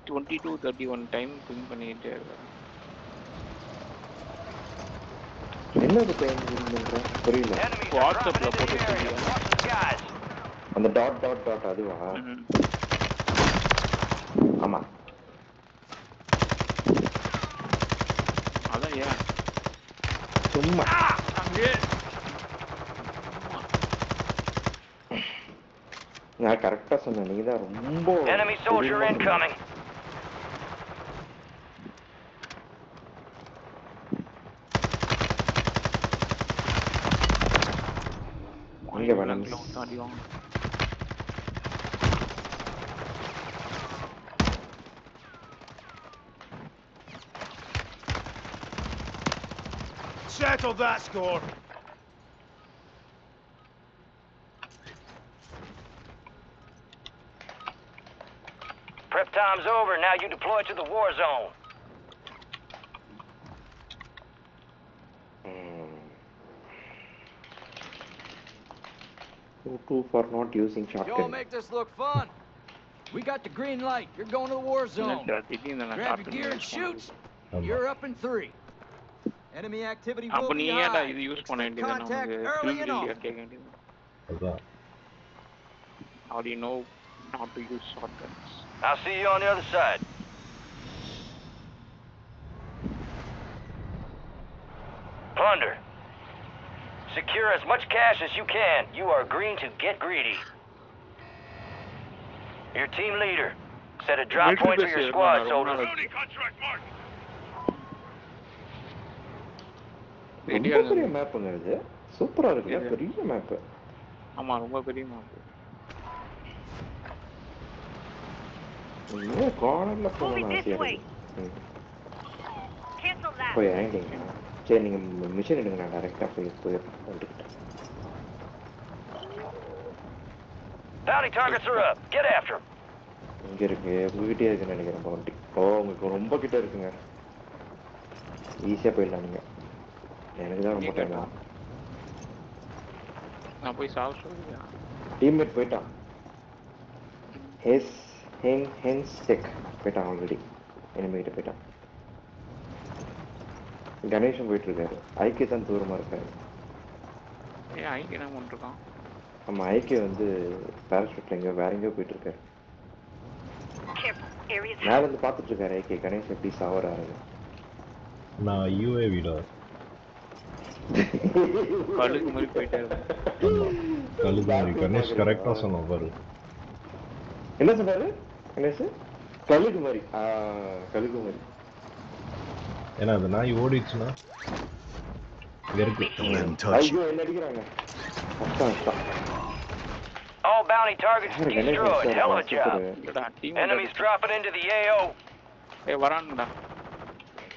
22:31 time ping பண்ணிட்டே இருக்கேன். என்னது டைம் பிங் பண்ற புரியல. வாட்ஸ்அப்ல போட்டு சொல்லியா அந்த டாட் டாட் டாட் அதுவா? ஆமா அதான் ஏன் சும்மா அங்கே நான் கரெக்டா சொன்னேன். நீ தான் ரொம்ப enemy soldier incoming. இங்க வேணும் தாண்டி வாங்க. Settle that score. Prep time's over. Now you deploy to the war zone. Two for not using shotgun. Y'all make this look fun. We got the green light. You're going to the war zone. Grab your gear and shoot. You're up in 3. Enemy activity will be high. இது use பண்ண வேண்டியது Contact நமக்கு early and கேட்க often. வேண்டியது. அதான் How do you know not to use shotguns? I'll see you on the other side. Plunder. Secure as much cash as you can. You are green to get greedy. Your team leader. Set a drop point for your squad, soldier. Contract mark. ரொம்ப பெரிய மேப்புங்க இது. சூப்பரா இருக்குல்ல, பெரிய map. ஆமா ரொம்ப பெரிய map. இன்னும் கார்னர்ல போகணும் ஆசையா இருக்கு. போய் இறங்கிங்க. சரி நீங்க மிஷன் எடுங்க, நான் டைரக்டா போய் வந்துட்டேன். Bounty targets are up. Get after them. இங்க இருக்கு, உங்ககிட்டே இருக்குன்னு நினைக்கிறேன் பவுண்டி. ஓ உங்களுக்கு ரொம்ப கிட்ட இருக்குங்க. ஈஸியா போயிடலாம் நீங்க. எனக்கு தான் ரொம்ப டைம் ஆகும். நான் போய் சாவ சொல்லுங்க. டீம்மேட் போயிட்டான். ஹென்ஸ் டெக் போயிட்டான் ஆல்ரெடி. எனிமிட்ட போயிட்டான். கணேஷன் போயிட்டு இருக்காரு. ஐக்கிய தான் தூரமா இருக்காரு. ஏன் ஐக்கிய என்ன பண்ணிருக்கான்? ஆமா ஐக்கிய வந்து பேராஷூட்ல எங்கேயோ வேற எங்கேயோ போயிட்டு இருக்காரு. மேல இருந்து பாத்துட்டு இருக்காரு ஐக்கிய. கணேஷ் எப்படி சாவறாரு? நான் யூஏவிடா கழுகு மாதிரி போயிட்டாரு. கழுகு மாதிரி. கணேஷ் கரெக்டா சொன்ன பாரு. என்ன சொன்னாரு கணேஷ்? கழுகு மாதிரி. கழுகு மாதிரி. ஏன்னா அது நாய் ஓடிச்சுன்னா இருக்கு. ஐயோ என்ன அடிக்கிறாங்க. All bounty targets destroyed. Hell of a job. Enemies dropping into the AO. ஏய் வரானுடா.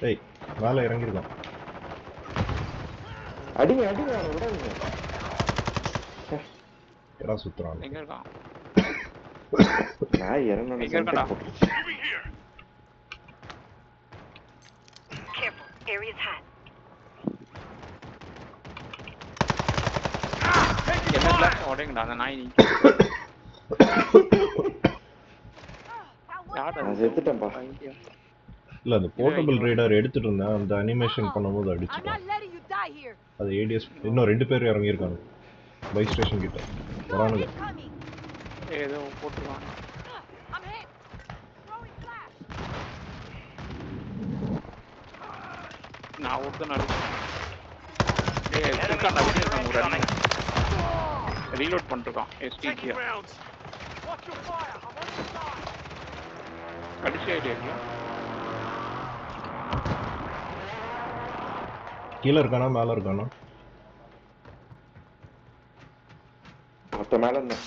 ஏய் மேல இறங்கிருக்கான். அடிங்க அடிங்க விடாதீங்க. எடா சுத்துறான். எங்க இருக்கான்? நான் இறங்கணும். எங்க இருக்கடா? Careful, area's hot. என்ன கிளாஸ் ஓடுங்கடா அந்த நாய். நான் செத்துட்டேன்பா. இல்ல அந்த போர்ட்டபிள் ரேடார் எடுத்துட்டு இருந்தேன். அந்த அனிமேஷன் பண்ணும்போது அடிச்சுட்டான். அது ஏடிஎஸ் இன்னும் 2 பேர் இறங்கி இருக்காங்க பை ஸ்டேஷன் கிட்ட. வரானுங்க. ஏதோ போட்டுறான். நான் ஒருத்தன் அடிச்சேன். ஏய் இருக்கான் அப்படியே இருக்கான் ஒரு அண்ணன். ரீலோட் பண்ணிருக்கான் எஸ்டிஜி. கடைசி ஐடியா கீழ இருக்கானா மேல இருக்கானா? ஒருத்த மேல இருந்தா.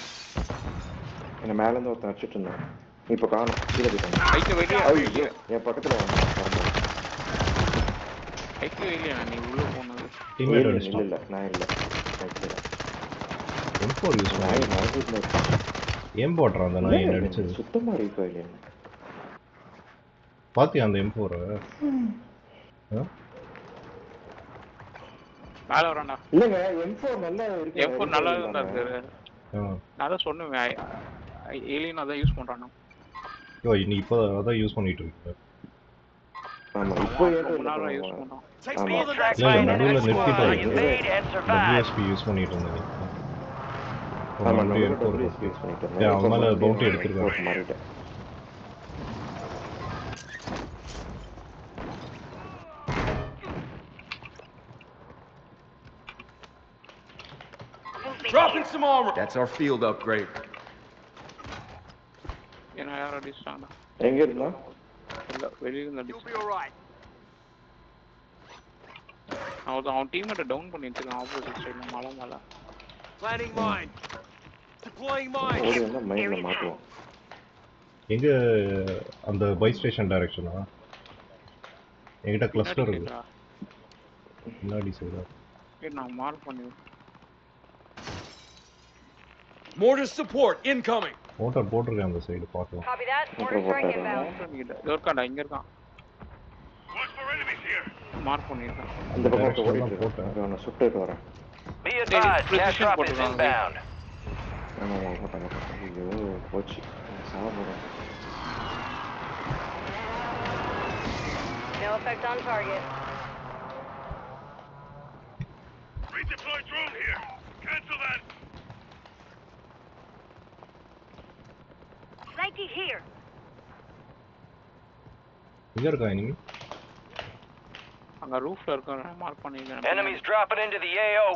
என்ன மேல இருந்து ஒருத்தன் அடிச்சிட்டு இருந்தான். இப்ப காணோம். கீழே போயிட்டான். ஐக்கு வெளியே ஐயோ என் பக்கத்துல வந்து. ஐக்கு வெளியே நீ உள்ள போனது. டீம்மேட் அடிச்சிட்டான். இல்ல நான் இல்ல. M4 யூஸ் நான் மார்க்கெட்ல ஏம் போட்றான் அந்த நாய் என்ன அடிச்சது. சுத்தமா ரீஃபைல் இல்ல. பாத்தியா அந்த M4? மேல வரான்டா. இல்லங்க M4 நல்லா இருக்கு. M4 நல்லா இருந்தா சார். நான் தான் சொன்னேன் ஏலியன் அத யூஸ் பண்றானே. ஓ இன்னைக்கு இப்போ அதான் யூஸ் பண்ணிட்டு இருக்கீங்க. ஆமா இப்போ ரொம்ப நாளா யூஸ் பண்றோம். Takes me to the next இல்ல By an நடுவில் enemy நிறுத்திட்டு squad. Invade and survive. WSP use பண்ணிட்டு இருந்தேன். ஆமா மறுபடியும் நான் M4 WSP யூஸ் பண்ணிட்டு ஏய், அவன் மேல bounty எடுத்திருக்கான். எடுத்துருக்கான் மாறிட்டேன். Dropping some armor. That's our field upgrade. ஏன்னா யாரும் அடிச்சிட்டாங்க. எங்க இருந்தா இல்ல வெளியில இருந்து You'll அடிச்சு. be all right. அவன் டீம்மேட்ட டவுன் பண்ணி வச்சிருக்கான் ஆப்போசிட் சைடுல மலை மேல. Planting mine. Deploying mine. ஓடி வந்தா மைண்ட்ல மாட்டுவோம். எங்க அந்த பை ஸ்டேஷன் டைரக்ஷனா? என்கிட்ட கிளஸ்டர் இருக்கு. பின்னாடி முன்னாடி சைடா. சைடு நான் மார்க் பண்ணி. Mortar support incoming. மோட்டார் போட்டிருக்கேன் அந்த சைடு பார்க்கலாம். Copy that. Mortar strike inbound. இருக்காடா இங்க இருக்கான். Watch for enemies here. Mark பண்ணிருக்கான். அந்த பக்கம் Direction ஓடிட்டு தான் போட்டேன். இருக்கேன். நான் சுட்டுட்டு வரேன். Be advised, cash precision drop is போட்டுருக்காங்க. inbound. ஆமா போட்டாங்க. ஐயோ போச்சு. சாவறேன். No effect on target. Redeploy drone here. Cancel that. Sighty here. எங்க இருக்கா enemy? அங்க ரூஃப்ல இருக்கான் மார்க் பண்ணிருக்கேன். Enemies dropping into the AO.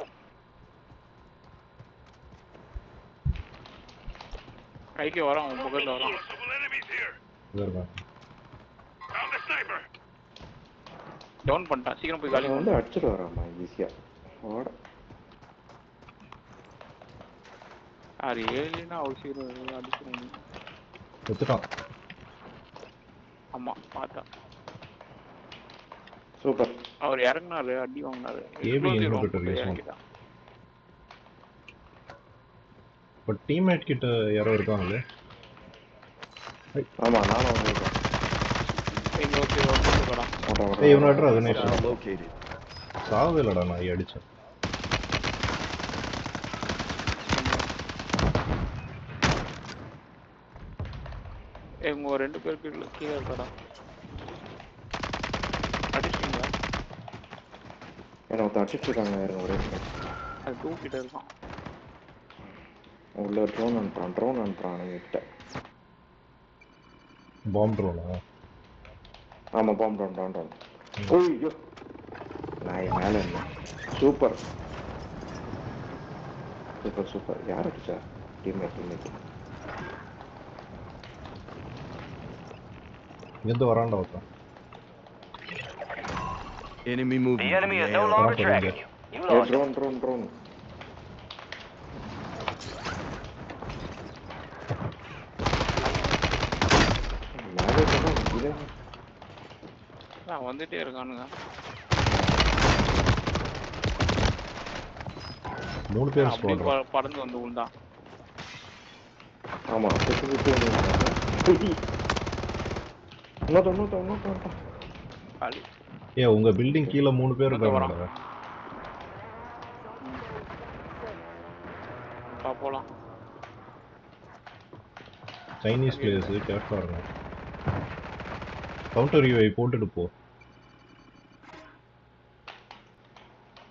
கைக்கு வரான் உன் பக்கத்துல வரான். Possible enemies here. எங்க இருக்கா? Found the sniper. டவுன் பண்ணிட்டான். சீக்கிரம் போய் காலி அவன் பண்ணு. வந்து அடிச்சிட்டு வராமா ஈஸியா. ஓட. அது ஏலினா அவ்வளவு சீக்கிரம் அடிச்சிருங்க. எடுத்துட்டான். ஆமா பார்த்தேன். சூப்பர். அவர் இறங்குனாரு அடி வாங்கினாரு. AB inhibitor use இறங்கிட்டான். பட் டீம்மேட் கிட்ட யாரோ இருக்காங்களே. ஆமா நானும் வந்திருக்கேன். இங்க ஓகே ஓகேடா. ஏய் இவனை அட்ரா தினேஷ். Hostile located. சாவே இல்லடா நான் அடிச்சேன். இவங்க ரெண்டு பேர் கீழே இருக்காடா. அடிச்சிட்டீங்களா? ஏன்னா ஒருத்தன் அடிச்சிட்டு இருக்காங்க யாரும் ஒரே அது 2 கிட்ட இருக்கான். உள்ள ட்ரோன் அனுப்புறான் கிட்ட. பாம் ட்ரோனா? ஆமா பாம் ட்ரோன். ஓய்யோ நான் மேல இருந்தேன். சூப்பர். யார் அடிச்சா? டீம்மேட். எந்த வராண்டா ஒருத்தன். Enemy movement. The enemy is no Yeah. longer tracking you. You lost him. Drone. மேலே இருக்கா? நான் வந்துட்டே இருக்கானுங்க. 3 பேர் அப்படியே ஸ்குவாட். பறந்து வந்து விழுந்தான். ஆமா சுத்தி இன்னொருத்தன். காலி. ஏய் உங்க பில்டிங் கீழ 3 பேர் இருக்காங்க. போலாம். சைனீஸ் பிளேயர்ஸ் கேர்ஃபுல்லா இருங்க. கவுண்டர் யூஐ போட்டுட்டு போ.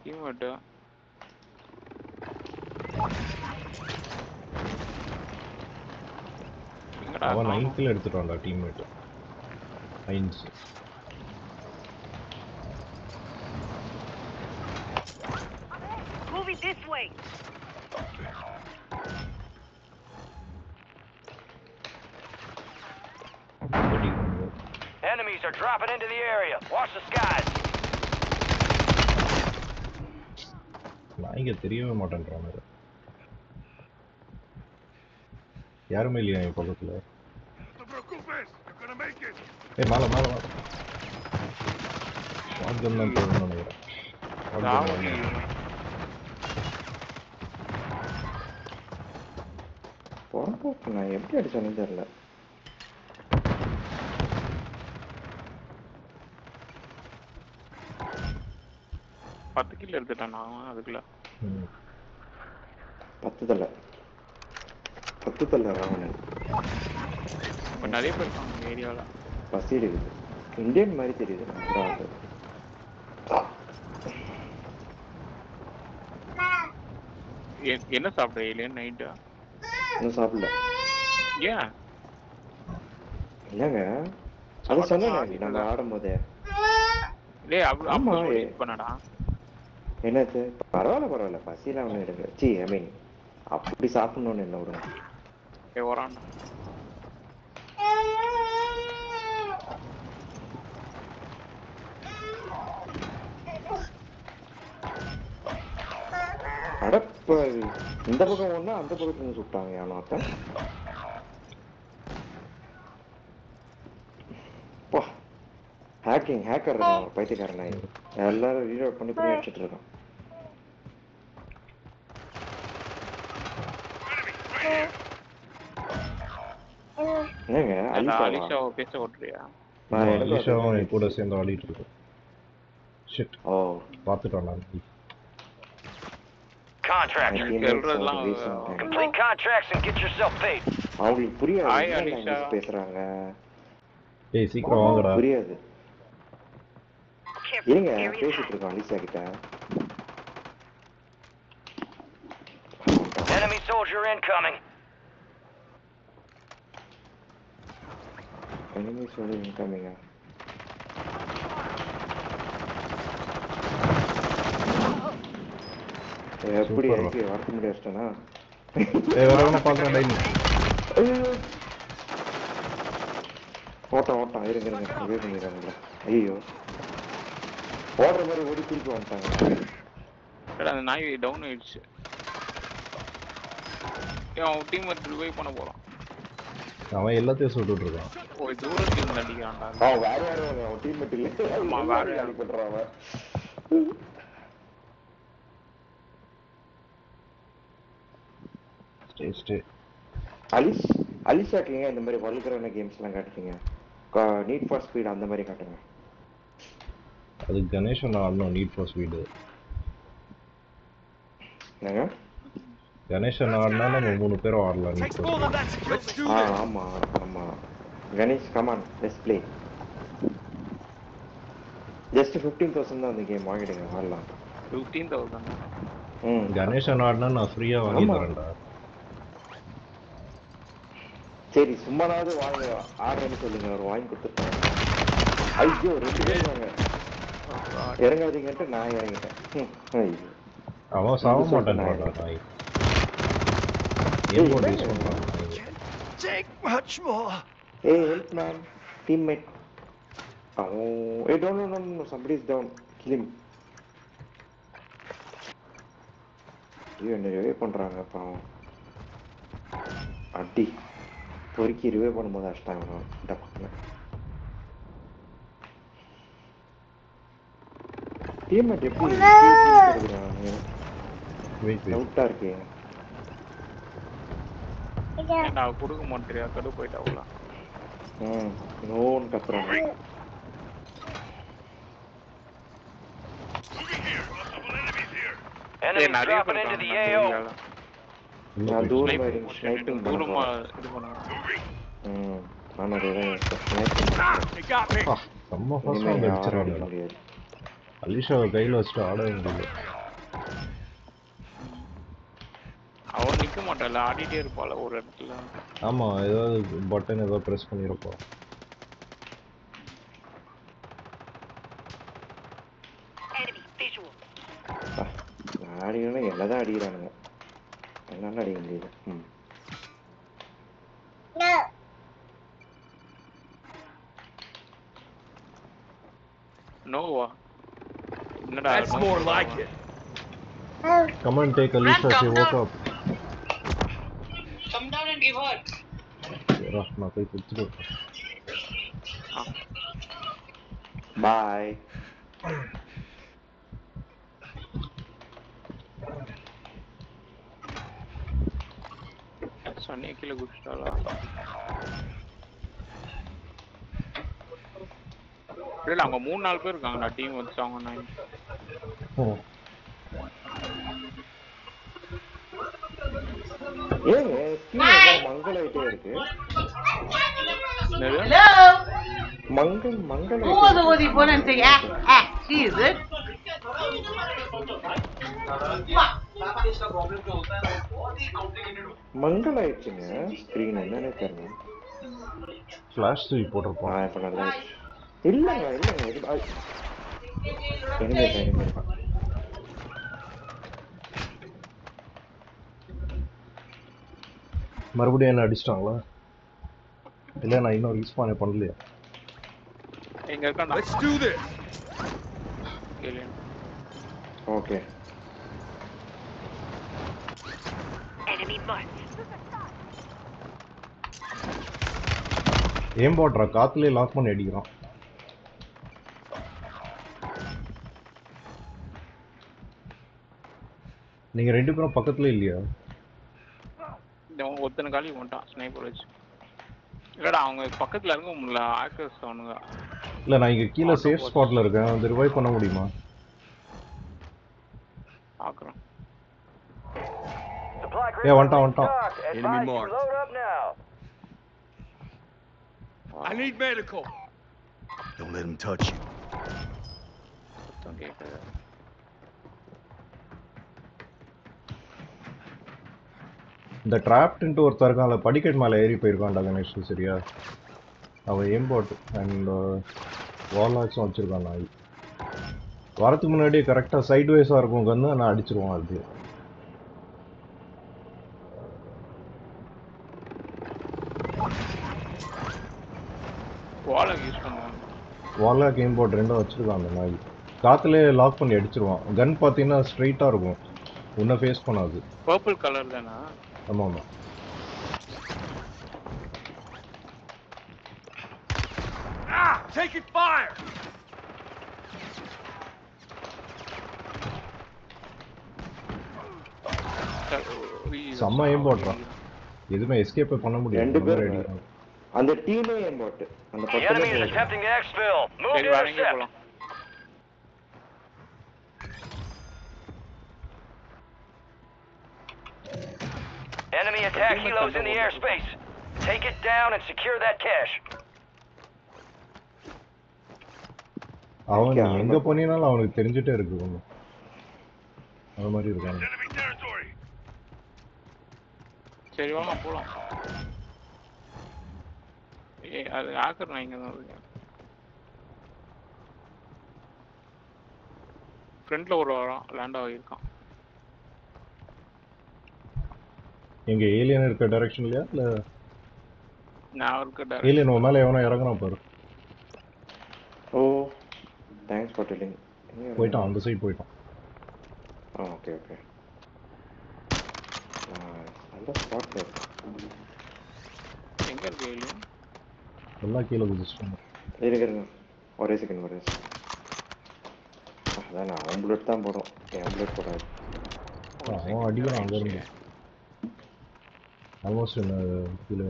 டீம்மேட் அவன் 9 கில் எடுத்துட்டான்டா டீம்மேட். ஹைன்ஸ். Moving this way. Enemies are dropping into the area. Watch the skies. நான் இங்க தெரியவே மாட்டேன்றானே. யாருமே இல்லையா என் பக்கத்துல? No te preocupes. You're gonna make it. ஏய் மேல ஷாட்கன் தான் போடணும்னு நினைக்கிறேன். நான் எப்படி அடிச்சானே தெரியல. பத்து கிலோ எடுத்துட்டான் நான் அதுக்குள்ள. 10 தலை ராவணன். நிறைய பேர் இருக்காங்க ஏரியால. பசி இருக்குது. இந்தியன் மாதிரி தெரியுது. என்ன சாப்பிட இல்லையா நைட்டா? இன்னும் சாப்பிடல. ஏன்? இல்லங்க. அது சொன்னேன் நம்ம ஆடும்போதே. டேய் அம்மா வெயிட் பண்ணடா. என்னது? பரவாயில்ல பசிலாம் ஒன்றும் எடுங்க. சி ஐ மீன் அப்படி சாப்பிடணும்னு என்ன விடுங்க. வரான். அடப்ப இந்த பக்கம் ஒண்ணா அந்த பக்கத்துல சுட்டாங்க யானாத்த. ஹேக்கர் இருக்கான் பைத்தியக்காரன் நாய். எல்லாரும் ரீலோட் பண்ணி அடிச்சிட்டு இருக்கான். என்னங்க அலிஷாவை பேச ஓட்டுறியா? அலிஷாவை கூட சேர்ந்து ஆடிட்டு இருக்கோம். ஷிட். பார்த்துட்டோம் நான். Contracts. Complete contracts and get yourself paid. அவங்களுக்கு புரியாது பேசுறாங்க. ஏய் சீக்கிரம் வாங்கடா. புரியாது. இருங்க பேசிட்டு இருக்கோம் அலிஷா கிட்ட. Enemy soldier incoming. Enemy soldier incoming. எப்படி இருக்கு வர்க்க முடியாதுனா? ஏய் வரவன பாக்குறேன் டேய். ஓட்ட இருங்க வெயிட் பண்ணிடுறாங்க. ஐயோ ஓடுற மாதிரி ஓடி திருப்பி வந்துட்டாங்க. அந்த நாய் டவுன் ஆயிடுச்சு. அவன் டீம் ரிவைவ் பண்ண போறான். அவன் எல்லாத்தையும் சுட்டுட்டு இருக்கான். ஓ தூரத்துல இருந்து அடிக்கிறான்டா. வேற அவன் டீம்மேட் இல்ல. ஆமா வேற யாரு பண்றான் அவன். ஸ்டே அலிஷாக்கு இந்த மாதிரி வல்கரான கேம்ஸ்லாம் காட்டுறீங்க. நீட் ஃபார் ஸ்பீட் அந்த மாதிரி காட்டுங்க. அது கணேஷன் ஆடணும் நீட் ஃபார் ஸ்பீடு. என்னங்க? கணேஷன் ஆடினா நம்ம 3 பேரும் ஆடலாம் நீட் ஃபார் ஸ்பீட். ஆமா Ganesh come on let's play. Just 15,000 தான் அந்த கேம் வாங்கிடுங்க ஆடலாம். 15,000. கணேஷன் ஆடினா நான் ஃப்ரீயா வாங்கி தரேன்டா. சரி சும்மானாவது வாங்க ஆர்டர்னு சொல்லுங்க அவர் வாங்கி கொடுத்துருக்காங்க. ஐயோ 2 பேர் வாங்க இறங்காதீங்கன்ட்டு நான் இறங்கிட்டேன். அவன் சாவ மாட்டான் நாய். ஏன் போட் யூஸ் பண்றான்? Take much more. Hey help man teammate. Hey no somebody is down. Kill him. என்ன ரிவைவ் பண்றாங்க பாவம். அடி பொறுக்கி ரிவைவ் பண்ணும்போது அஷ்டாங்க டக்குன்னு. டீம்மேட் எப்படி இருக்குறாங்க? வெயிட் அவுட்டா இருக்கே. நான் கொடுக்க மாட்டேறியா கடு போய்ட்டாவுல. நோன் கத்துறாங்க. Enemy dropping into the AO. நான் தூரமா இருந்து ஸ்னைப்பிங் தூரமா இது பண்ணுங்க. ஆனா ஸ்னைப்பிங் செம்ம ஃபாஸ்டா அடிச்சறாங்க. அலிஷாவை கையில வச்சுட்டு ஆடவே முடியல. அவன் நிக்க மாட்டான்ல ஆடிட்டே இருப்பாள ஒரு இடத்துல. ஆமா ஏதாவது பட்டன் ஏதோ பிரஸ் பண்ணிருப்போம். ஆடினா என்னதான் அடிக்கிறானுங்க. என்னால அடிக்க முடியல. நோவா என்னடா? That's more like it. Come on, take Alisha. She woke up. Come down and give her. Yeah, na koi kuchhu. Bye. Shani kilo குடிச்சாலா? இல்ல அவங்க 3-4 பேர் இருக்காங்கடா டீம் வச்சாங்க 9. ஏங்க ஸ்கிரீன் மங்கலாயிட்டே இருக்கு. Mangal Mangal Who was the one he put and say, she is it? Mangal ஆயிடுச்சுங்க screen என்னன்னு தெரியல. Flash sweep போட்டிருப்போம். இப்ப நல்லா இல்லங்க இனிமே மறுபடியும் என்ன அடிச்சிட்டாங்களா? இல்ல நான் இன்னும் ரீஸ்பான் பண்ணலையா? எங்க இருக்கான்டா? Let's do this. Okay. Enemy marked. Aim போட்றா காத்துலயே லாக் பண்ணி அடிக்கிறான். நீங்க ரெண்டு பேரும் பக்கத்துல இல்லையா? ஒருத்தன காலி வந்துட்டான் ஸ்னைப்பர் வச்சு. இல்லடா அவங்க பக்கத்துல இருக்க முடியல ஆக்கர்ஸ் அவனுங்க. இல்ல நான் இங்க கீழ சேஃப் ஸ்பாட்ல இருக்கேன். வந்து ரிவைவ் பண்ண முடியுமா? பாக்குறேன். வந்துட்டான். Enemy marked. I need medical. Don't let him touch you. இந்த ட்ராப்ட் ஒருத்தர் இருக்கான் அந்த படிக்கட் மேலே ஏறி போயிருக்கான்டா கணேஷ். சரியா அவன் ஏம்போட் அண்ட் வாலாக்ஸும் வச்சிருக்கான். நாய் வரதுக்கு முன்னாடியே கரெக்டாக சைட் வைஸாக இருக்கும் கன்று நான் அடிச்சிருவான். அது வாலாக் ஏம்போட் ரெண்டும் வச்சிருக்கான் அந்த நாய். காத்துலேயே லாக் பண்ணி அடிச்சிருவான். கன் பார்த்தீங்கன்னா ஸ்ட்ரைட்டாக இருக்கும், உன்னை ஃபேஸ் பண்ணாது. பர்பிள் கலர் தானா? ஆமா ஆமா. Taking fire. செம்ம ஏம் போட்றான். எதுமே எஸ்கேப் பண்ண முடியாது. ரெண்டு பேரும் அந்த டீமே ஏம் போட். அந்த enemy is attempting to exfil. Move to intercept. Enemy attack helos in the airspace. Take it down and secure that cache. அவன் நீ எங்க போனீனாலும் அவனுக்கு தெரிஞ்சிட்டே இருக்கு ஒண்ணு. அது மாதிரி இருக்காங்க. சரி வாங்க போலாம். அது ஆக்கர் நான் இங்க தான் இருக்கேன். ஃப்ரண்ட்ல ஒரு லேண்ட் ஆகிருக்கான். எங்க ஏலியன் இருக்க டைரக்ஷன்லயா இல்ல நான் இருக்க டைரக்ஷன்? ஏலியன் உன் மேல எவனோ இறங்குறான் பாரு. Oh thanks for telling. போய்ட்டான் அந்த சைடு போய்ட்டான். Okay okay. நல்ல ஸ்பாட். எங்க இருக்கு ஏலியன்? எல்லாம் கீழே குதிச்சிட்டாங்க. இருங்க ஒரே செகண்ட் ஒரே செகண்ட். அதான் நான் புல்லட் தான் போடும். என் புல்லட் போடாது. அவன் அடிக்கிறான் அங்க இருந்து. ஆல்மோஸ்ட் கீழே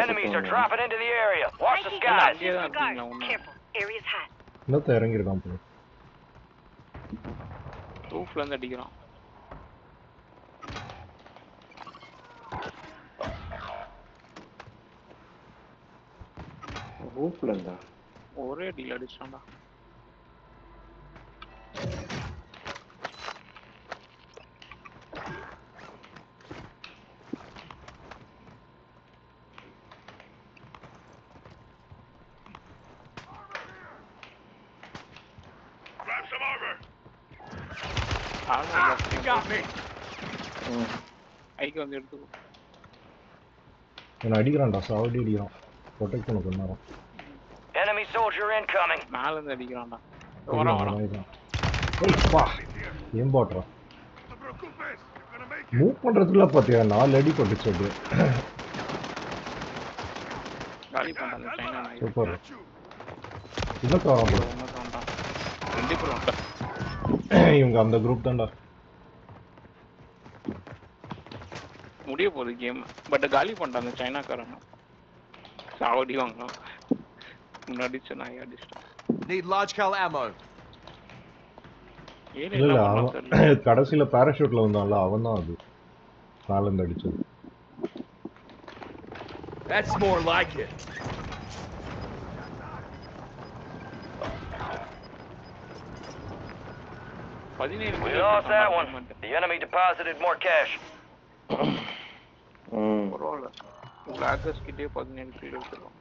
Enemies are dropping into the area. Watch the skies. Careful. Area's hot. இன்னொருத்த இறங்கியிருக்கான் போல. ரூஃப்ல இருந்து அடிக்கிறான். ரூஃப்ல இருந்தா ஒரே டீல் அடிச்சான்டா. ஐக்கு வந்து எடுத்துக்கோ. என்ன அடிக்கிறான்டா சாவடி அடிக்கிறான். ப்ரொடெக்ட் பண்ண கொண்டாரான். Enemy soldier incoming. மேல இருந்து அடிக்கிறான்டா. பா ஏம் போட்றா. மூவ் பண்றதுல பாத்தியா 4 அடி போட்டுச்சு அது. காலி பண்ணாத சைனா நாய். சூப்பர். இன்னொரு வரான். ரெண்டு பேரும் வந்தா. இவங்க அந்த குரூப் தான்டா. முடிய போகுது கேம். பட் காலி பண்ணிட்டான் அந்த சைனாக்காரன். சாவடி வாங்கலாம். முன்னாடி சொன்னாங்க அடிச்சிட்டான். Need large cal ammo. இல்ல அவன் கடைசியில பாராஷூட்ல வந்தான்ல அவன் தான் அது நாலந்து அடிச்சது. That's more like it. We lost that one. The enemy deposited more cash. பரவாயில்ல. கிளாஸஸ் கிட்டே 17 கிலோ வச்சிருக்கோம்.